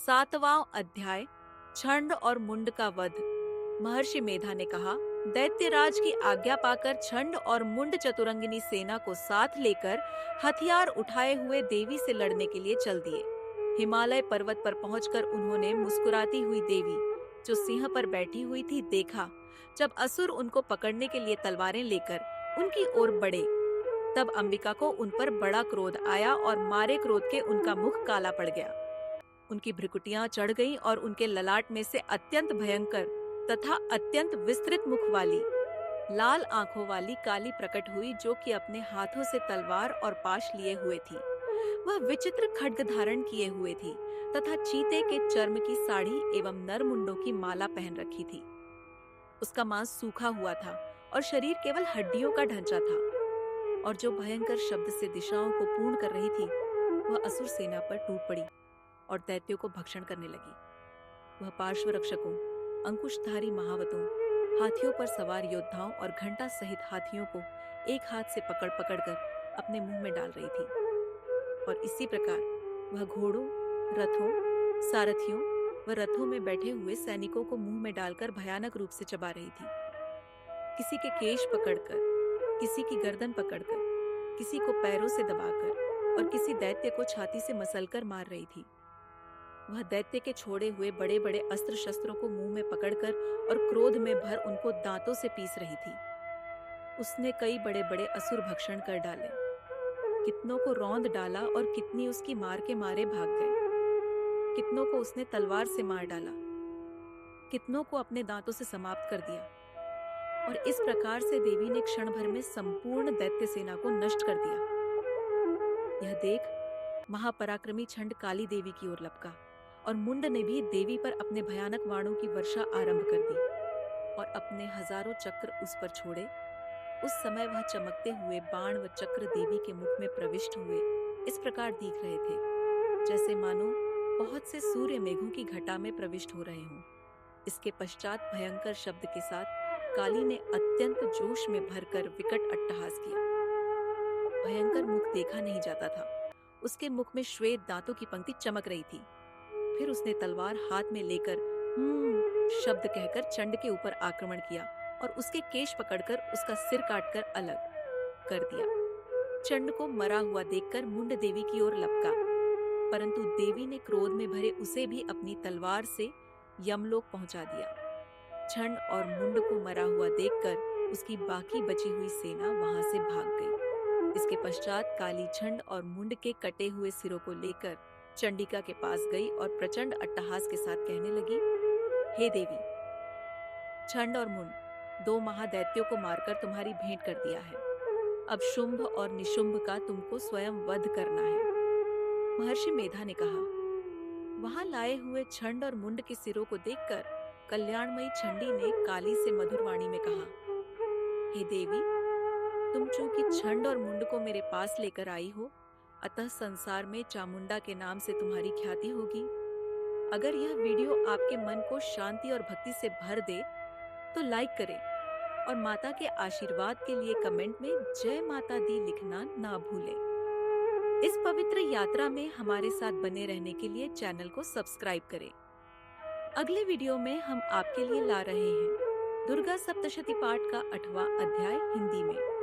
7वां अध्याय छंड और मुंड का वध। महर्षि मेधा ने कहा, दैत्यराज की आज्ञा पाकर छंड और मुंड चतुरंगिनी सेना को साथ लेकर हथियार उठाए हुए देवी से लड़ने के लिए चल दिए। हिमालय पर्वत पर पहुंचकर उन्होंने मुस्कुराती हुई देवी, जो सिंह पर बैठी हुई थी, देखा। जब असुर उनको पकड़ने के लिए तलवारें लेकर उनकी ओर बढ़े, तब अंबिका को उन पर बड़ा क्रोध आया और मारे क्रोध के उनका मुख काला पड़ गया। उनकी भ्रुकुटियां चढ़ गईं और उनके ललाट में से अत्यंत भयंकर तथा अत्यंत विस्तृत मुख वाली लाल आंखों वाली काली प्रकट हुई, जो कि अपने हाथों से तलवार और पाश लिए हुए थी। वह विचित्र खड्ग धारण किए हुए थी तथा चीते के चर्म की साड़ी एवं नरमुंडों की माला पहन रखी थी। उसका मांस सूखा हुआ था और शरीर केवल हड्डियों का ढांचा था, और जो भयंकर शब्द से दिशाओं को पूर्ण कर रही थी, वह असुर सेना पर टूट पड़ी और दैत्यों को भक्षण करने लगी। वह पार्श्व रक्षकों, अंकुशधारी महावतों, हाथियों पर सवार योद्धाओं और घंटा सहित हाथियों को एक हाथ से पकड़ पकड़कर अपने मुंह में डाल रही थी, और इसी प्रकार वह घोड़ों, रथों, सारथियों व रथों में बैठे हुए सैनिकों को मुंह में डालकर भयानक रूप से चबा रही थी। किसी के केश पकड़कर, किसी की गर्दन पकड़कर, किसी को पैरों से दबाकर और किसी दैत्य को छाती से मसलकर मार रही थी। वह दैत्य के छोड़े हुए बड़े बड़े अस्त्र शस्त्रों को मुंह में पकड़कर और क्रोध में भर उनको दांतों से पीस रही थी। उसने कई बड़े बड़े असुर भक्षण कर डाले, कितनों को रौंद डाला और कितनी उसकी मार के मारे भाग गए। कितनों को उसने तलवार से मार डाला, कितनों को अपने दांतों से समाप्त कर दिया, और इस प्रकार से देवी ने क्षण भर में संपूर्ण दैत्य सेना को नष्ट कर दिया। यह देख महापराक्रमी छंड काली देवी की ओर लपका, और मुंड ने भी देवी पर अपने भयानक बाणों की वर्षा आरंभ कर दी और अपने हजारों चक्र उस पर छोड़े। उस समय वह चमकते हुए बाण व चक्र देवी के मुख में प्रविष्ट हुए इस प्रकार दिख रहे थे, जैसे मानो बहुत से सूर्य मेघों की घटा में प्रविष्ट हो रहे हों। इसके पश्चात भयंकर शब्द के साथ काली ने अत्यंत जोश में भरकर विकट अट्टहास किया। भयंकर मुख देखा नहीं जाता था। उसके मुख में श्वेत दांतों की पंक्ति चमक रही थी। फिर उसने तलवार हाथ में लेकर शब्द कहकर चंड के ऊपर आक्रमण किया और उसके केश पकड़कर उसका सिर काटकर अलग कर दिया। चंड को मरा हुआ देखकर मुंड देवी की ओर लपका, परंतु देवी ने क्रोध में भरे उसे भी अपनी तलवार से यमलोक पहुंचा दिया। छंड और मुंड को मरा हुआ देखकर उसकी बाकी बची हुई सेना वहां से भाग गई। इसके पश्चात काली छंड और मुंड के कटे हुए सिरों को लेकर चंडिका के पास गई और प्रचंड अट्टहास के साथ कहने लगी, हे देवी, छंड और मुंड दो महादैत्यों को मारकर तुम्हारी भेंट कर दिया है। अब शुंभ और निशुंभ का तुमको स्वयं वध करना है। महर्षि मेधा ने कहा। वहां लाए हुए छंड और मुंड के सिरों को देखकर कल्याणमयी चंडी ने काली से मधुर वाणी में कहा, हे देवी, तुम चूंकि छंड और मुंड को मेरे पास लेकर आई हो, अतः संसार में चामुंडा के नाम से तुम्हारी ख्याति होगी। अगर यह वीडियो आपके मन को शांति और भक्ति से भर दे तो लाइक करें और माता के आशीर्वाद के लिए कमेंट में जय माता दी लिखना ना भूलें। इस पवित्र यात्रा में हमारे साथ बने रहने के लिए चैनल को सब्सक्राइब करें। अगले वीडियो में हम आपके लिए ला रहे हैं दुर्गा सप्तशती पाठ का 8वां अध्याय हिंदी में।